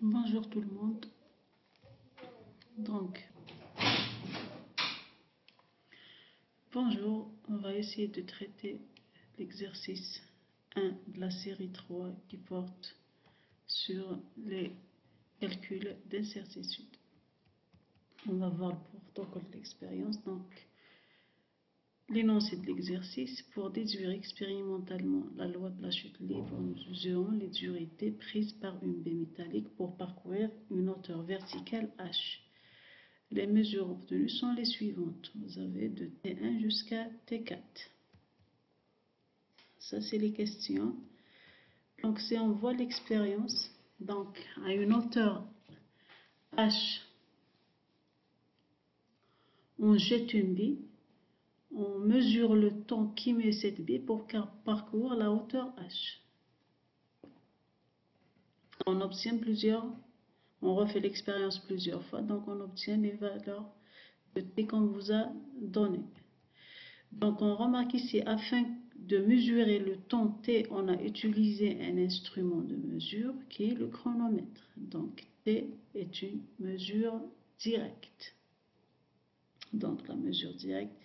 Bonjour tout le monde. Donc, bonjour, on va essayer de traiter l'exercice 1 de la série 3 qui porte sur les calculs d'incertitude. On va voir le protocole d'expérience. Donc, l'énoncé de l'exercice: pour déduire expérimentalement la loi de la chute libre en mesurant les durées T prises par une baie métallique pour parcourir une hauteur verticale H. Les mesures obtenues sont les suivantes. Vous avez de T1 jusqu'à T4. Ça, c'est les questions. Donc, si on voit l'expérience, donc à une hauteur H, on jette une bille, on mesure le temps qui met cette bille pour parcourir la hauteur H. On obtient on refait l'expérience plusieurs fois, donc on obtient les valeurs de T qu'on vous a données. Donc on remarque ici, afin de mesurer le temps T, on a utilisé un instrument de mesure qui est le chronomètre. Donc T est une mesure directe. Donc la mesure directe,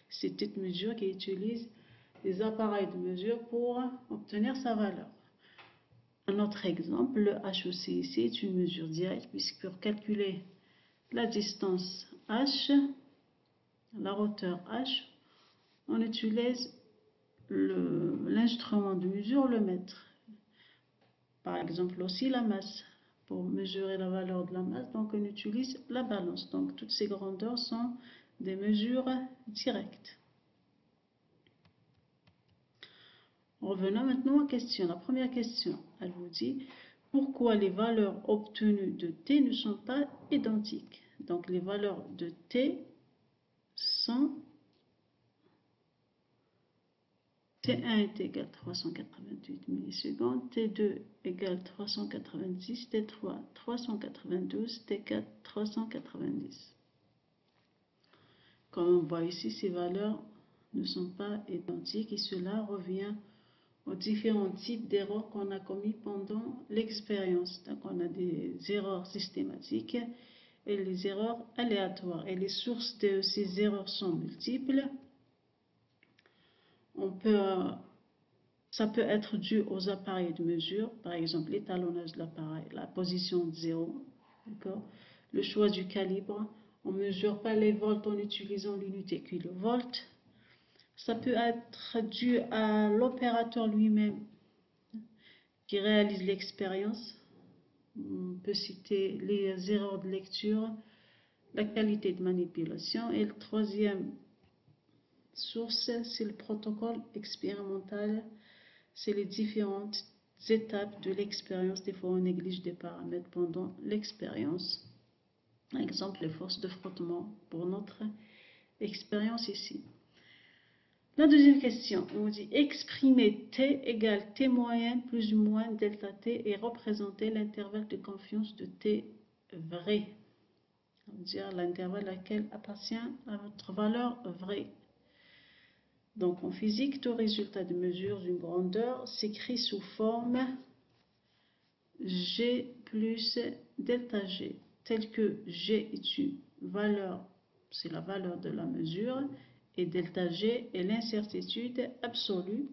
c'est une mesure qui utilise les appareils de mesure pour obtenir sa valeur. Un autre exemple, le HOC ici est une mesure directe, puisque pour calculer la distance H, la hauteur H, on utilise l'instrument de mesure, le mètre. Par exemple aussi la masse. Pour mesurer la valeur de la masse, donc on utilise la balance. Donc toutes ces grandeurs sont des mesures directes. Revenons maintenant aux questions. La première question, elle vous dit pourquoi les valeurs obtenues de T ne sont pas identiques. Donc les valeurs de T sont T1 est égal à 388 millisecondes, T2 égale 390, T3 392, T4 390. Comme on voit ici, ces valeurs ne sont pas identiques et cela revient aux différents types d'erreurs qu'on a commis pendant l'expérience. Donc on a des erreurs systématiques et les erreurs aléatoires. Et les sources de ces erreurs sont multiples. Ça peut être dû aux appareils de mesure, par exemple l'étalonnage de l'appareil, la position de 0, le choix du calibre. On ne mesure pas les volts en utilisant l'unité kilovolt. Ça peut être dû à l'opérateur lui-même qui réalise l'expérience. On peut citer les erreurs de lecture, la qualité de manipulation. Et la troisième source, c'est le protocole expérimental. C'est les différentes étapes de l'expérience. Des fois, on néglige des paramètres pendant l'expérience. Par exemple, les forces de frottement pour notre expérience ici. La deuxième question, on dit exprimer T égale T moyen plus ou moins delta T et représenter l'intervalle de confiance de T vrai. On veut dire l'intervalle à laquelle appartient à votre valeur vraie. Donc en physique, tout résultat de mesure d'une grandeur s'écrit sous forme G plus delta G, tel que G est une valeur, c'est la valeur de la mesure, et delta G est l'incertitude absolue.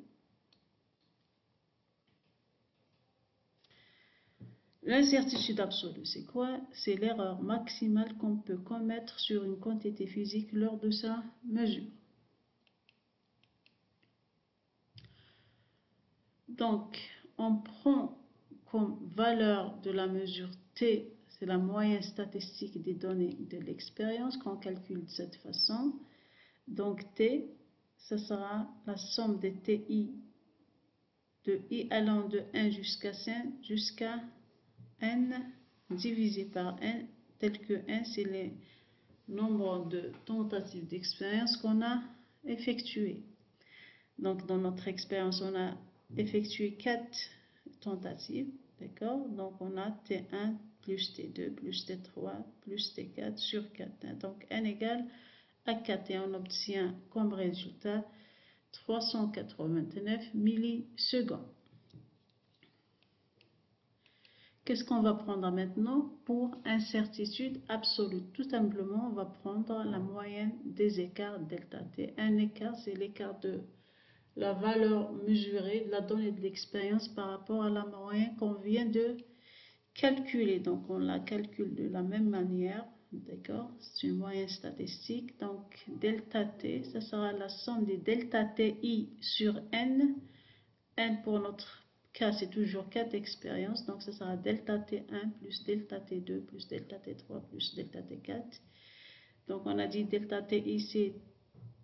L'incertitude absolue, c'est quoi? C'est l'erreur maximale qu'on peut commettre sur une quantité physique lors de sa mesure. Donc, on prend comme valeur de la mesure T, c'est la moyenne statistique des données de l'expérience qu'on calcule de cette façon. Donc T, ce sera la somme des TI de I allant de 1 jusqu'à 5 jusqu'à N divisé par N, tel que N, c'est le nombre de tentatives d'expérience qu'on a effectuées. Donc dans notre expérience, on a effectué 4 tentatives, d'accord? Donc on a T1 plus T2 plus T3 plus T4 sur 4. Donc N égale à 4 et on obtient comme résultat 389 millisecondes. Qu'est-ce qu'on va prendre maintenant pour incertitude absolue? Tout simplement, on va prendre la moyenne des écarts delta t. Un écart, c'est l'écart de la valeur mesurée de la donnée de l'expérience par rapport à la moyenne qu'on vient de calculer. Donc, on la calcule de la même manière. D'accord? C'est une moyenne statistique. Donc, delta t, ça sera la somme des delta ti sur n. N pour notre cas, c'est toujours 4 expériences. Donc, ça sera delta t1 plus delta t2 plus delta t3 plus delta t4. Donc, on a dit delta ti, c'est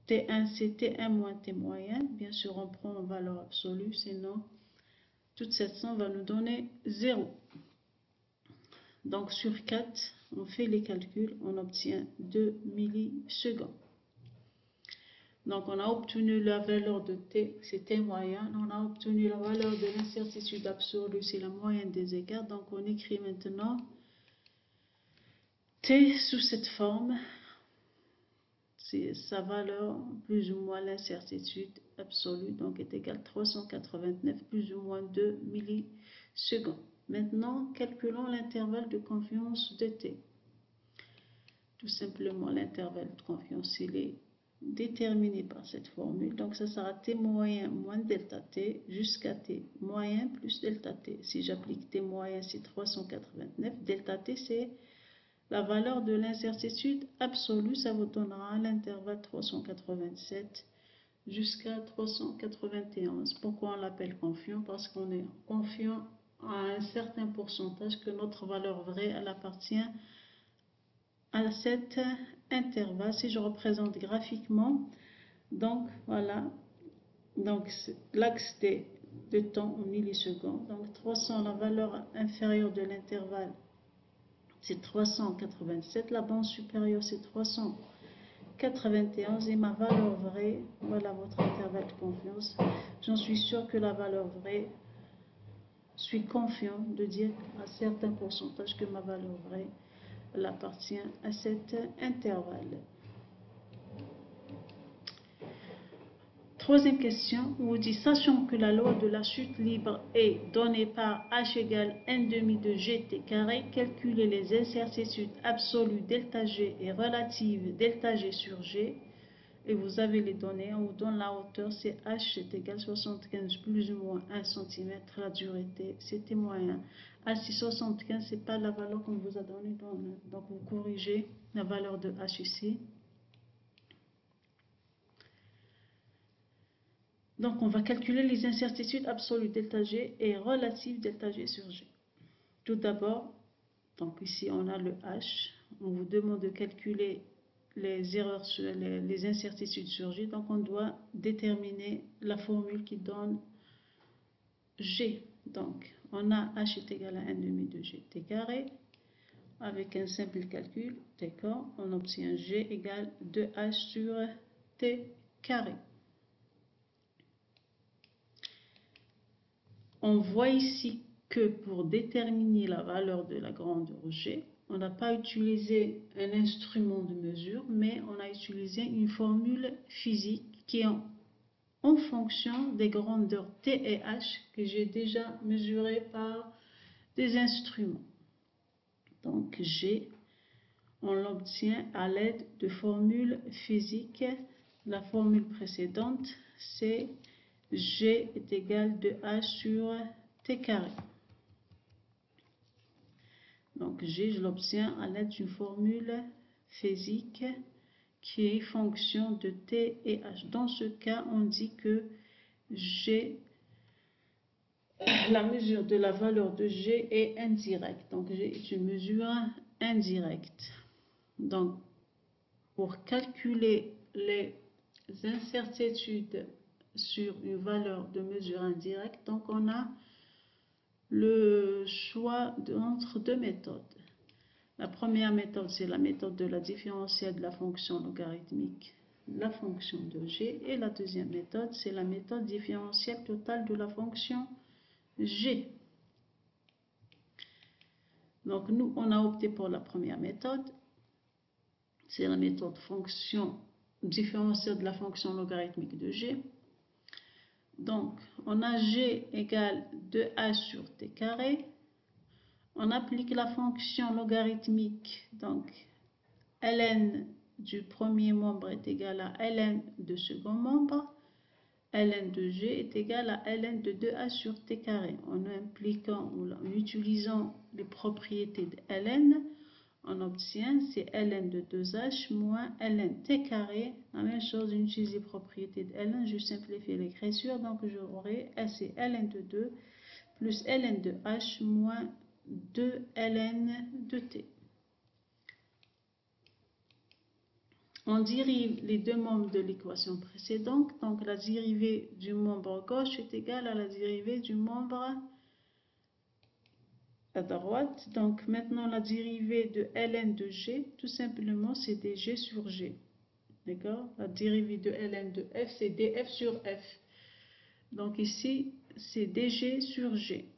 T1, c'est T1 moins T moyen. Bien sûr, on prend en valeur absolue, sinon toute cette somme va nous donner 0. Donc, sur 4, on fait les calculs, on obtient 2 millisecondes. Donc, on a obtenu la valeur de T, c'est T moyen. On a obtenu la valeur de l'incertitude absolue, c'est la moyenne des écarts. Donc, on écrit maintenant T sous cette forme. C'est sa valeur plus ou moins l'incertitude absolue, donc est égale à 389 plus ou moins 2 millisecondes. Maintenant, calculons l'intervalle de confiance de T. Tout simplement, l'intervalle de confiance, il est déterminé par cette formule. Donc, ça sera T moyen moins delta T jusqu'à T moyen plus delta T. Si j'applique T moyen, c'est 389. Delta T, c'est la valeur de l'incertitude absolue. Ça vous donnera l'intervalle 387 jusqu'à 391. Pourquoi on l'appelle confiant? Parce qu'on est confiant à un certain pourcentage que notre valeur vraie, elle appartient à cet intervalle. Si je représente graphiquement, donc voilà, donc l'axe de temps en millisecondes, donc 300, la valeur inférieure de l'intervalle, c'est 387, la bande supérieure, c'est 391, et ma valeur vraie, voilà votre intervalle de confiance. J'en suis sûr que la valeur vraie, je suis confiant de dire à certain pourcentage que ma valeur vraie, elle appartient à cet intervalle. Troisième question, on vous dit, sachant que la loi de la chute libre est donnée par h égale n demi de gt carré, calculez les incertitudes absolues delta g et relatives delta g sur g, et vous avez les données, on vous donne la hauteur, c'est h est égal 75 plus ou moins 1 cm, la durée t, c'était moyen. H c'est 75, c'est pas la valeur qu'on vous a donnée, donc vous corrigez la valeur de h ici. Donc, on va calculer les incertitudes absolues delta G et relatives delta G sur G. Tout d'abord, donc ici on a le H. On vous demande de calculer les erreurs sur les incertitudes sur G. Donc, on doit déterminer la formule qui donne G. Donc, on a H est égal à 1 demi de GT carré. Avec un simple calcul, d'accord, on obtient G égale 2H sur T carré. On voit ici que pour déterminer la valeur de la grandeur G, on n'a pas utilisé un instrument de mesure, mais on a utilisé une formule physique qui est en fonction des grandeurs T et H que j'ai déjà mesurées par des instruments. Donc G, on l'obtient à l'aide de formules physiques. La formule précédente, c'est G est égal de H sur T carré. Donc G, je l'obtiens à l'aide d'une formule physique qui est fonction de T et H. Dans ce cas, on dit que G, la mesure de la valeur de G est indirecte. Donc G est une mesure indirecte. Donc, pour calculer les incertitudes sur une valeur de mesure indirecte, donc on a le choix entre deux méthodes. La première méthode, c'est la méthode de la différentielle de la fonction logarithmique, la fonction de G, et la deuxième méthode, c'est la méthode différentielle totale de la fonction G. Donc nous, on a opté pour la première méthode, c'est la méthode fonction différentielle de la fonction logarithmique de G. Donc, on a G égale 2H sur T carré. on applique la fonction logarithmique. Donc, ln du premier membre est égal à ln de second membre. ln de g est égal à ln de 2a sur t carré. En impliquant ou en utilisant les propriétés de ln, on obtient c'est ln de 2h moins ln t carré. La même chose, on utilise les propriétés de ln, je simplifie l'écriture, donc j'aurai c'est ln de 2 plus ln de h moins 2 ln de t. On dérive les deux membres de l'équation précédente, donc la dérivée du membre gauche est égale à la dérivée du membre à droite. Donc maintenant la dérivée de ln de g, tout simplement c'est dg sur g. D'accord? La dérivée de ln de f, c'est df sur f. Donc ici, c'est dg sur g.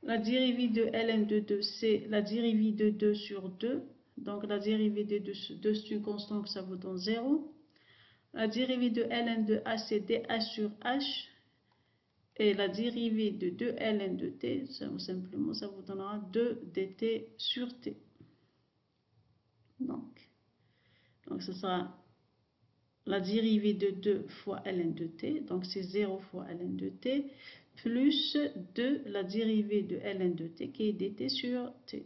La dérivée de ln de 2, c'est la dérivée de 2 sur 2. Donc la dérivée de 2 c'est une constante, ça vous donne 0. La dérivée de ln de h, c'est dh sur h. Et la dérivée de 2 ln de t, simplement, ça vous donnera 2 dt sur t. Donc ce sera la dérivée de 2 fois ln de t, donc c'est 0 fois ln de t, plus 2 la dérivée de ln de t qui est dt sur t.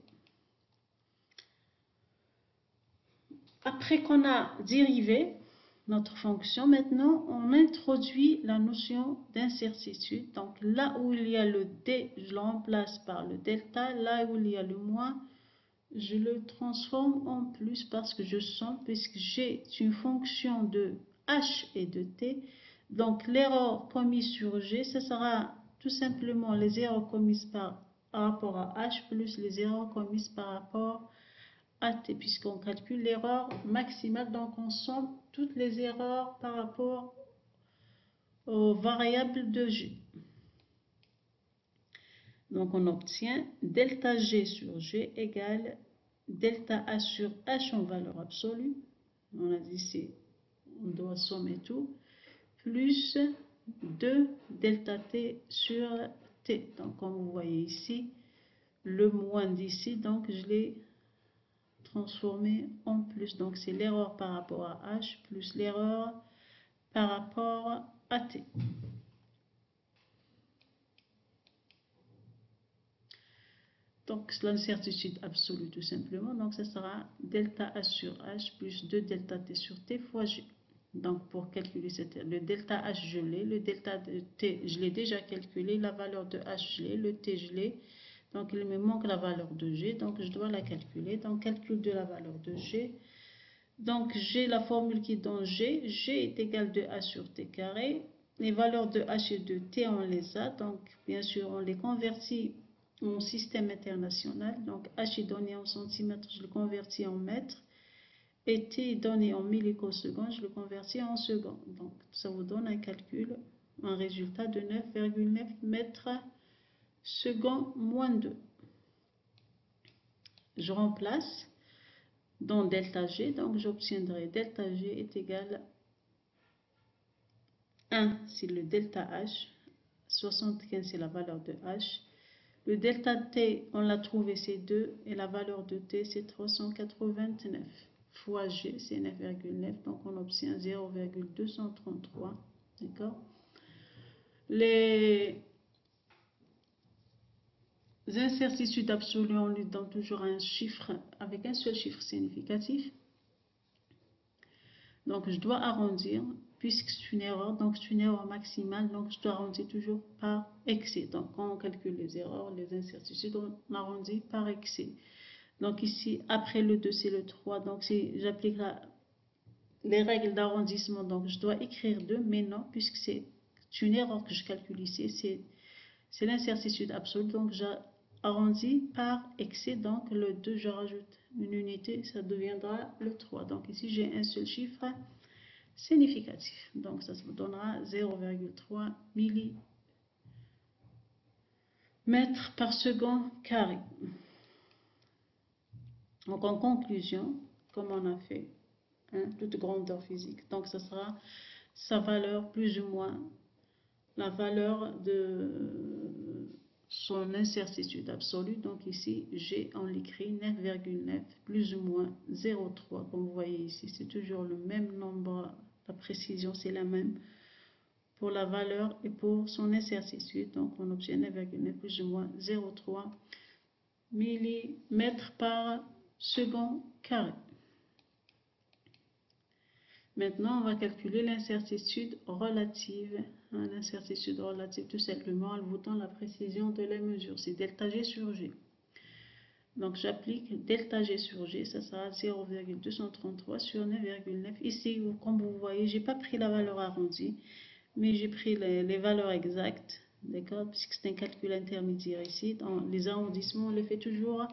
Après qu'on a dérivé notre fonction, maintenant on introduit la notion d'incertitude. Donc là où il y a le d, je le remplace par le delta. Là où il y a le moins, je le transforme en plus parce que je sens, puisque j'ai une fonction de h et de t. Donc l'erreur commise sur g, ce sera tout simplement les erreurs commises par rapport à h plus les erreurs commises par rapport à t, puisqu'on calcule l'erreur maximale. Donc on somme toutes les erreurs par rapport aux variables de g. Donc on obtient delta g sur g égale delta h sur h en valeur absolue. On a dit on doit sommer tout, plus 2 delta t sur t. Donc comme vous voyez ici, le moins d'ici, donc je l'ai transformé en plus. Donc c'est l'erreur par rapport à h plus l'erreur par rapport à t. Donc l'incertitude absolue tout simplement. Donc ça sera delta h sur h plus 2 delta t sur t fois g. Donc pour calculer le delta h je l'ai, le delta de t je l'ai déjà calculé, la valeur de h je l'ai, le t je l'ai. Donc il me manque la valeur de g, donc je dois la calculer. Donc calcul de la valeur de g. Donc j'ai la formule qui donne g. G est égal de h sur t carré. Les valeurs de h et de t on les a. Donc bien sûr on les convertit en système international. Donc h est donné en centimètres, je le convertis en mètres. Et t est donné en millisecondes, je le convertis en secondes. Donc ça vous donne un calcul, un résultat de 9,9 mètres secondes moins 2. Je remplace dans delta g, donc j'obtiendrai delta g est égal à 1, c'est le delta h, 75 c'est la valeur de h, le delta t on l'a trouvé c'est 2 et la valeur de t c'est 389 fois g c'est 9,9, donc on obtient 0,233, d'accord. Les incertitudes absolues, on lui donne toujours un chiffre avec un seul chiffre significatif. Donc je dois arrondir, puisque c'est une erreur, donc c'est une erreur maximale, donc je dois arrondir toujours par excès. Donc quand on calcule les erreurs, les incertitudes, on arrondit par excès. Donc ici, après le 2, c'est le 3, donc j'applique les règles d'arrondissement, donc je dois écrire 2, mais non, puisque c'est une erreur que je calcule ici, c'est l'incertitude absolue, donc j'arrondis par excès, donc le 2, je rajoute une unité, ça deviendra le 3. Donc ici, j'ai un seul chiffre significatif. Donc ça me donnera 0,3 millimètres par seconde carré. Donc en conclusion, comme on a fait toute grandeur physique, donc ça sera sa valeur plus ou moins la valeur de son incertitude absolue. Donc ici, G, on l'écrit 9,9 plus ou moins 0,3. Comme vous voyez ici, c'est toujours le même nombre. La précision, c'est la même pour la valeur et pour son incertitude. Donc on obtient 9,9 plus ou moins 0,3 millimètres par seconde carré. Maintenant, on va calculer l'incertitude relative. L'incertitude relative, tout simplement, en ajoutant la précision de la mesure. C'est delta G sur G. Donc, j'applique delta G sur G. Ça sera 0,233 sur 9,9. Ici, comme vous voyez, je n'ai pas pris la valeur arrondie, mais j'ai pris les valeurs exactes. D'accord? Puisque c'est un calcul intermédiaire ici. Dans les arrondissements, on les fait toujours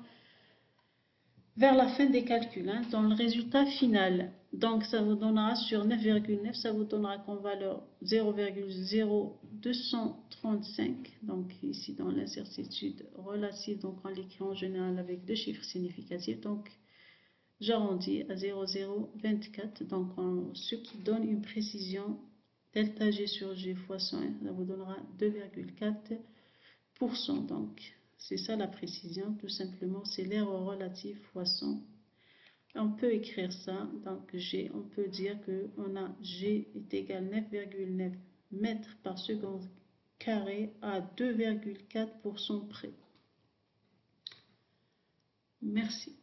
vers la fin des calculs, dans le résultat final. Donc, ça vous donnera sur 9,9, ça vous donnera comme valeur 0,0235. Donc, ici, dans l'incertitude relative, donc on l'écrit en général avec deux chiffres significatifs. Donc, j'arrondis à 0,024. Donc, ce qui donne une précision delta G sur G fois 100, ça vous donnera 2,4%. Donc, c'est ça la précision, tout simplement, c'est l'erreur relative fois 100. On peut écrire ça, donc G, on peut dire que on a G est égal à 9,9 mètres par seconde carré à 2,4% près. Merci.